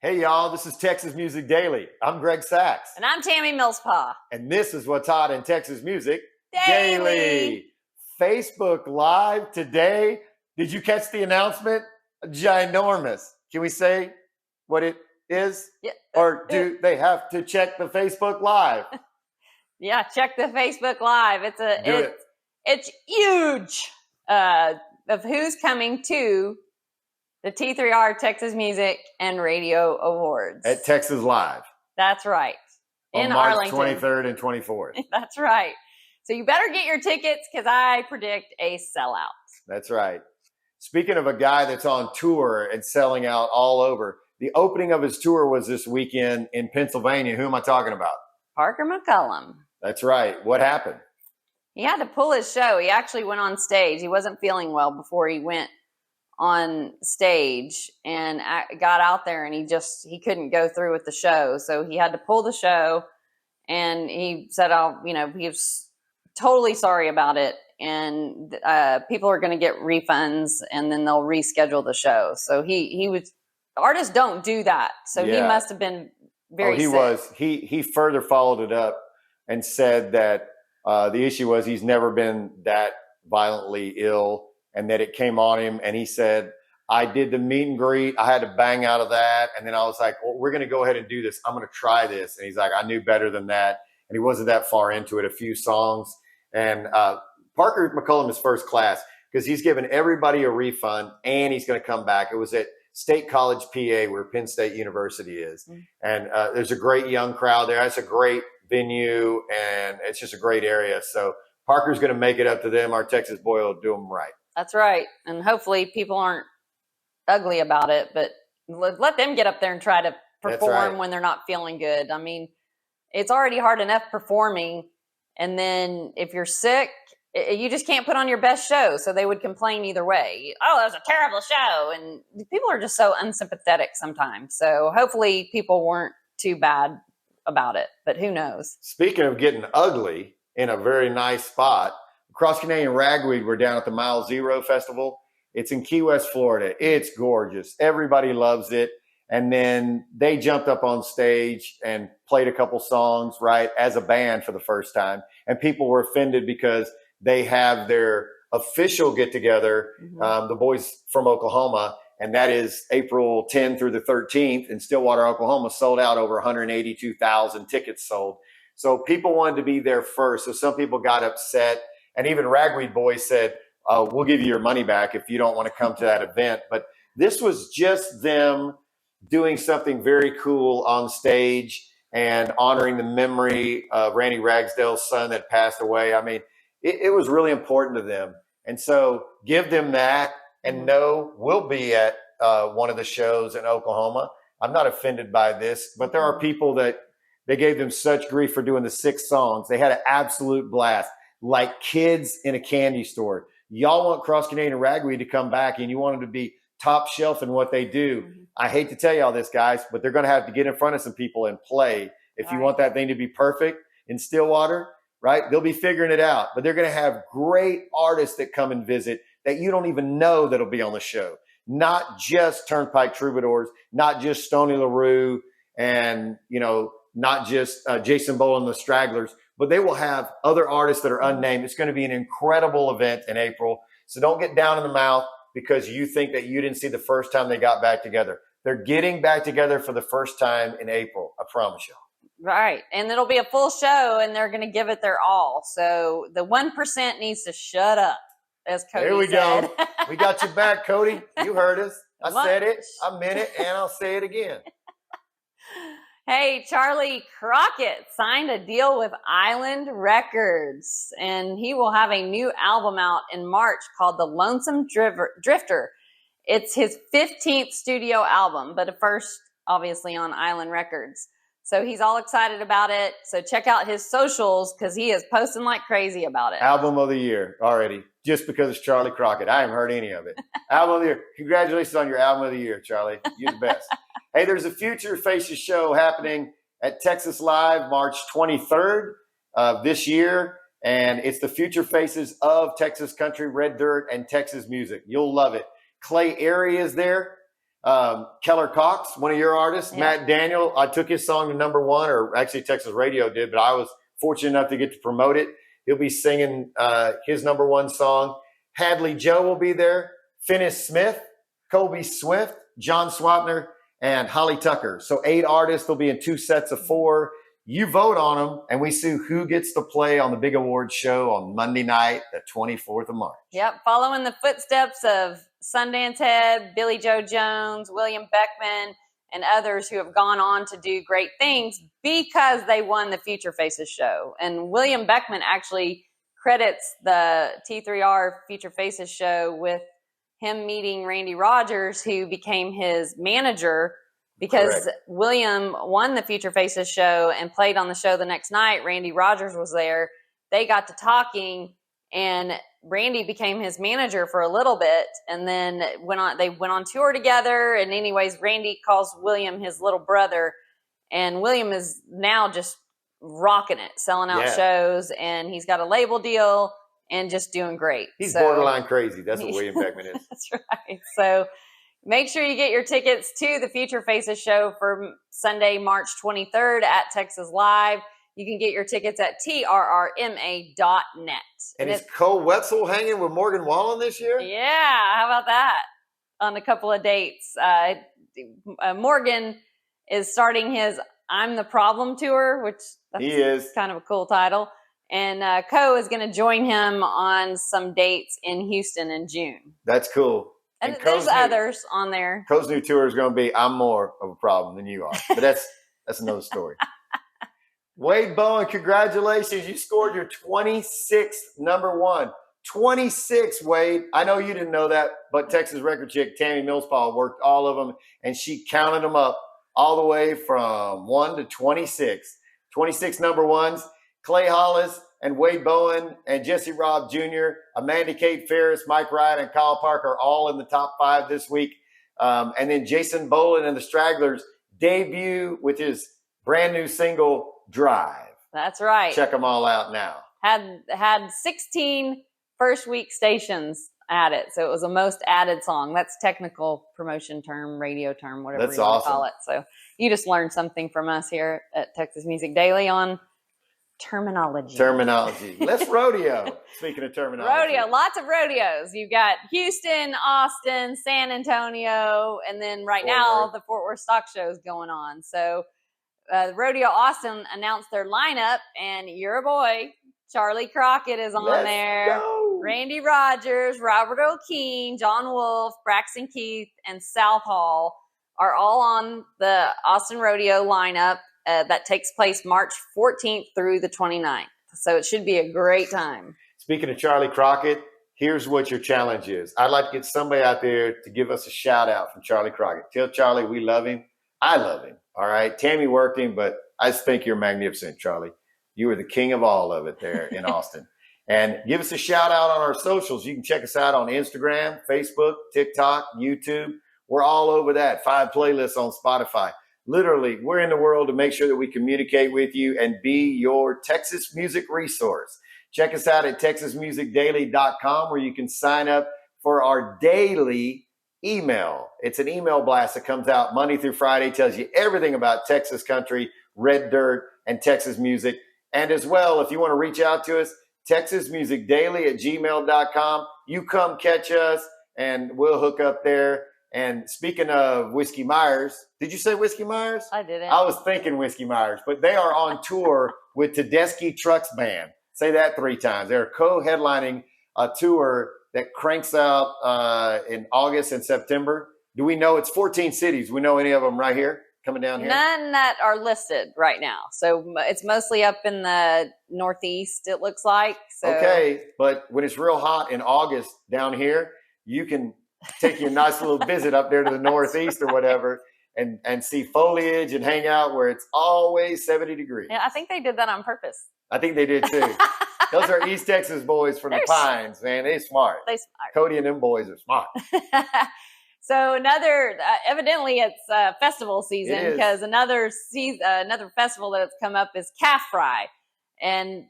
Hey, y'all, this is Texas Music Daily. I'm Greg Sachs. And I'm Tammy Millspaw. And this is what's hot in Texas Music Daily. Facebook Live today. Did you catch the announcement? Ginormous. Can we say what it is? Yeah. Or do they have to check the Facebook Live? Yeah, check the Facebook Live. It's huge of who's coming to the T3R Texas Music and Radio Awards. At Texas Live. That's right. In March Arlington. 23rd and 24th. That's right. So you better get your tickets because I predict a sellout. That's right. Speaking of a guy that's on tour and selling out all over, the opening of his tour was this weekend in Pennsylvania. Who am I talking about? Parker McCollum. That's right. What happened? He had to pull his show. He actually went on stage. He wasn't feeling well before he went on stage and got out there, and he couldn't go through with the show. So he had to pull the show, and he said, he was totally sorry about it. And people are going to get refunds, and then they'll reschedule the show. So artists don't do that. So He must have been very sick. He further followed it up and said that the issue was he's never been that violently ill, and that it came on him. And he said, I did the meet and greet. I had to bang out of that. And then I was like, well, we're going to go ahead and do this. I'm going to try this. And he's like, I knew better than that. And he wasn't that far into it, a few songs. And Parker McCollum is first class because he's given everybody a refund and he's going to come back. It was at State College, PA, where Penn State University is. Mm-hmm. And there's a great young crowd there. It's a great venue, and it's just a great area. So Parker's going to make it up to them. Our Texas boy will do them right. That's right. And hopefully people aren't ugly about it, but let them get up there and try to perform when they're not feeling good. I mean, it's already hard enough performing. And then if you're sick, you just can't put on your best show. So they would complain either way. Oh, that was a terrible show. And people are just so unsympathetic sometimes. So hopefully people weren't too bad about it, but who knows? Speaking of getting ugly in a very nice spot, Cross Canadian Ragweed were down at the Mile Zero Festival. It's in Key West, Florida. It's gorgeous. Everybody loves it. And then they jumped up on stage and played a couple songs, right, as a band for the first time. And people were offended because they have their official get-together, the boys from Oklahoma, and that is April 10 through the 13th in Stillwater, Oklahoma, sold out, over 182,000 tickets sold. So people wanted to be there first. So some people got upset. And even Ragweed Boys said, we'll give you your money back if you don't want to come to that event. But this was just them doing something very cool on stage and honoring the memory of Randy Ragsdale's son that passed away. I mean, it was really important to them. And so give them that, and know we'll be at one of the shows in Oklahoma. I'm not offended by this, but there are people that they gave them such grief for doing the 6 songs. They had an absolute blast, like kids in a candy store. Y'all want Cross Canadian Ragweed to come back, and you want them to be top shelf in what they do. Mm-hmm. I hate to tell y'all this, guys, but they're going to have to get in front of some people and play. If you want that thing to be perfect in Stillwater, right? They'll be figuring it out, but they're going to have great artists that come and visit that you don't even know that'll be on the show. Not just Turnpike Troubadours, not just Stoney LaRue, and, not just Jason Bowl and the Stragglers, but they will have other artists that are unnamed. It's going to be an incredible event in April. So don't get down in the mouth because you think that you didn't see the first time they got back together. They're getting back together for the first time in April. I promise y'all. Right. And it'll be a full show, and they're going to give it their all. So the 1% needs to shut up, as Cody said. There we go. We got you back, Cody. You heard us. I said it. I meant it. And I'll say it again. Hey, Charley Crockett signed a deal with Island Records, and he will have a new album out in March called The Lonesome Drifter. It's his 15th studio album, but at first, obviously, on Island Records. So he's all excited about it. So check out his socials because he is posting like crazy about it. Album of the year already, just because it's Charley Crockett. I haven't heard any of it. Album of the year. Congratulations on your album of the year, Charley. You're the best. Hey, there's a Future Faces show happening at Texas Live March 23rd of this year. And it's the Future Faces of Texas country, red dirt, and Texas music. You'll love it. Clay Airy is there. Keller Cox, one of your artists, Yeah. Matt Daniel. I took his song to #1, or actually Texas Radio did, but I was fortunate enough to get to promote it. He'll be singing his #1 song. Hadley Joe will be there. Finis Smith, Colby Swift, John Swapner, and Holly Tucker. So 8 artists. They'll be in 2 sets of 4. You vote on them, and we see who gets to play on the big awards show on Monday night, the 24th of March. Yep, following the footsteps of Sundance Head, Billy Joe Jones, William Beckman, and others who have gone on to do great things because they won the Future Faces show. And William Beckman actually credits the T3R Future Faces show with him meeting Randy Rogers, who became his manager, because Correct. William won the Future Faces show and played on the show the next night. Randy Rogers was there. They got to talking, and Randy became his manager for a little bit, and then they went on tour together. And anyways, Randy calls William his little brother, and William is now just rocking it, selling out shows, and he's got a label deal and just doing great. He's borderline crazy. That's what William Beckman is. That's right. So make sure you get your tickets to the Future Faces show for Sunday, March 23rd at Texas Live. You can get your tickets at trrma.net. And is Koe Wetzel hanging with Morgan Wallen this year? Yeah, how about that? On a couple of dates. Morgan is starting his I'm the Problem tour, which He is. kind of a cool title. And Koe is going to join him on some dates in Houston in June. That's cool. And there's others on there. Koe's new tour is going to be I'm more of a problem than you are. But that's another story. Wade Bowen, congratulations. You scored your 26th #1. 26, Wade. I know you didn't know that, but Texas record chick Tammy Millspaw worked all of them, and she counted them up all the way from 1 to 26. 26 #1s. Clay Hollis and Wade Bowen and Jesse Robb Jr., Amanda Kate Ferris, Mike Wright, and Kyle Parker are all in the top 5 this week. And then Jason Boland and the Stragglers debut with his brand new single, Drive. That's right. Check them all out now. Had 16 first week stations at it, so it was a most added song. That's technical promotion term, radio term, whatever That's you want to awesome. call it. So you just learned something from us here at Texas Music Daily on terminology. Let's rodeo. Speaking of terminology. Rodeo, lots of rodeos. You've got Houston, Austin, San Antonio, and then right now the Fort Worth Stock Show is going on. So Rodeo Austin announced their lineup, and your boy, Charley Crockett, is on there. Go. Randy Rogers, Robert O'Keefe, John Wolfe, Braxton Keith, and South Hall are all on the Austin Rodeo lineup that takes place March 14th through the 29th. So it should be a great time. Speaking of Charley Crockett, here's what your challenge is. I'd like to get somebody out there to give us a shout out from Charley Crockett. Tell Charley we love him. I love him. All right. Tammy worked him, but I just think you're magnificent, Charley. You are the king of all of it there in Austin. And give us a shout out on our socials. You can check us out on Instagram, Facebook, TikTok, YouTube. We're all over that. 5 playlists on Spotify. Literally, we're in the world to make sure that we communicate with you and be your Texas music resource. Check us out at texasmusicdaily.com, where you can sign up for our daily email. It's an email blast that comes out Monday through Friday, tells you everything about Texas country, red dirt, and Texas music. And as well, if you want to reach out to us, texasmusicdaily@gmail.com. You come catch us, and we'll hook up there. And speaking of Whiskey Myers, did you say Whiskey Myers? I didn't. I was thinking Whiskey Myers, but they are on tour with Tedeschi Trucks Band. Say that 3 times. They're co-headlining a tour that cranks out in August and September. Do we know it's 14 cities? Do we know any of them right here coming down here? None that are listed right now. So it's mostly up in the Northeast, it looks like. So. Okay, but when it's real hot in August down here, you can take your nice little visit up there to the Northeast or whatever and see foliage and hang out where it's always 70 degrees. Yeah, I think they did that on purpose. I think they did too. Those are East Texas boys from the Pines, man. They're smart. They're smart. Cody and them boys are smart. So another, evidently it's festival season, because another festival that's come up is Calf Fry. And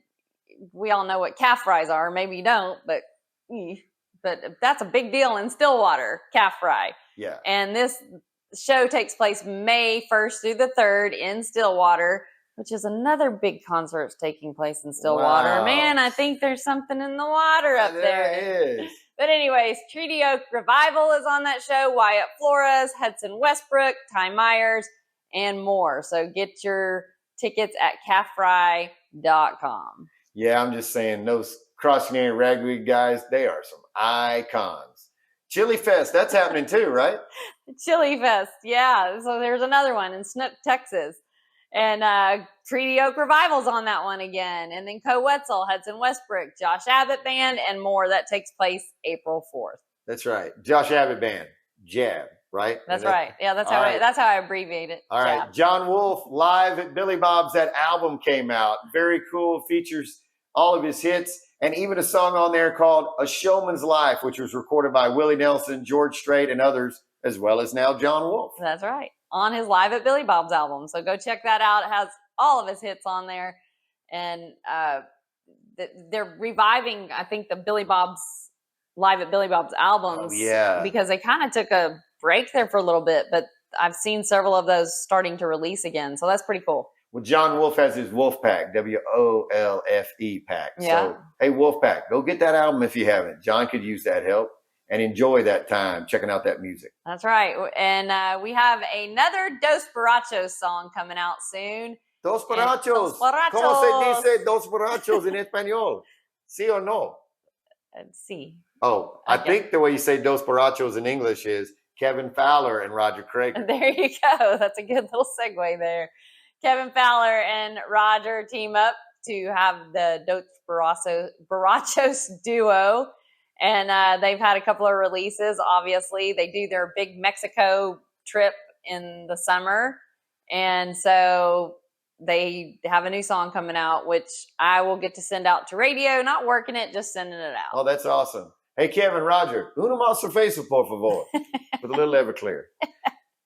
we all know what calf fries are. Maybe you don't, but that's a big deal in Stillwater, Calf Fry. Yeah. And this The show takes place May 1st through the 3rd in Stillwater, which is another big concert taking place in Stillwater. Wow. Man, I think there's something in the water up there. There is. But anyways, Treaty Oak Revival is on that show, Wyatt Flores, Hudson Westbrook, Ty Myers, and more. So get your tickets at calfry.com. Yeah, I'm just saying, those cross-country ragweed guys, they are some icons. Chilifest, that's happening too, right? Chilifest, yeah. So there's another one in Snook, Texas. And Treaty Oak Revival's on that one again. And then Koe Wetzel, Hudson Westbrook, Josh Abbott Band, and more. That takes place April 4th. That's right. Josh Abbott Band, Jab, right? That's right. Yeah, that's how I abbreviate it. All right. John Wolfe live at Billy Bob's. That album came out. Very cool. Features all of his hits and even a song on there called A Showman's Life, which was recorded by Willie Nelson, George Strait, and others, as well as now John Wolfe. That's right. On his Live at Billy Bob's album. So go check that out. It has all of his hits on there. And they're reviving, I think, the Billy Bob's Live at Billy Bob's albums. Oh, yeah. Because they kind of took a break there for a little bit, but I've seen several of those starting to release again. So that's pretty cool. Well, John Wolfe has his Wolf Pack, WOLFE pack. Yeah. So, hey, Wolf Pack, go get that album if you haven't. John could use that help. And enjoy that time checking out that music. That's right. And we have another Dos Borrachos song coming out soon. Dos Borrachos. Dos Borrachos. ¿Cómo se dice Dos Borrachos en español? ¿Sí o no? Sí. Oh, I think the way you say Dos Borrachos in English is Kevin Fowler and Roger Craig. There you go. That's a good little segue there. Kevin Fowler and Roger team up to have the Dos Borrachos duo. And they've had a couple of releases, obviously. They do their big Mexico trip in the summer. And so they have a new song coming out, which I will get to send out to radio. Not working it, just sending it out. Oh, that's awesome. Hey, Kevin, Roger, uno más cerveza, por favor, with a little Everclear.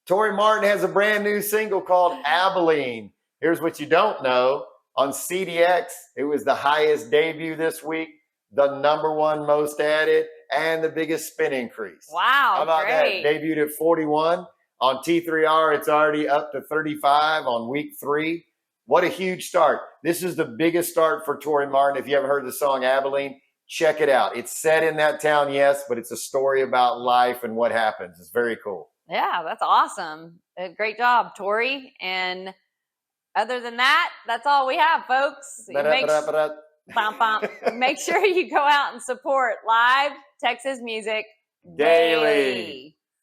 Tori Martin has a brand new single called Abilene. Here's what you don't know. On CDX, it was the highest debut this week, the #1 most added, and the biggest spin increase. Wow, how about great. that? Debuted at 41. On T3R, it's already up to 35 on week 3. What a huge start. This is the biggest start for Tori Martin. If you haven't heard the song Abilene, check it out. It's set in that town, yes, but it's a story about life and what happens. It's very cool. Yeah, that's awesome. Great job, Tori. And other than that, that's all we have, folks. Make sure you go out and support live Texas music daily.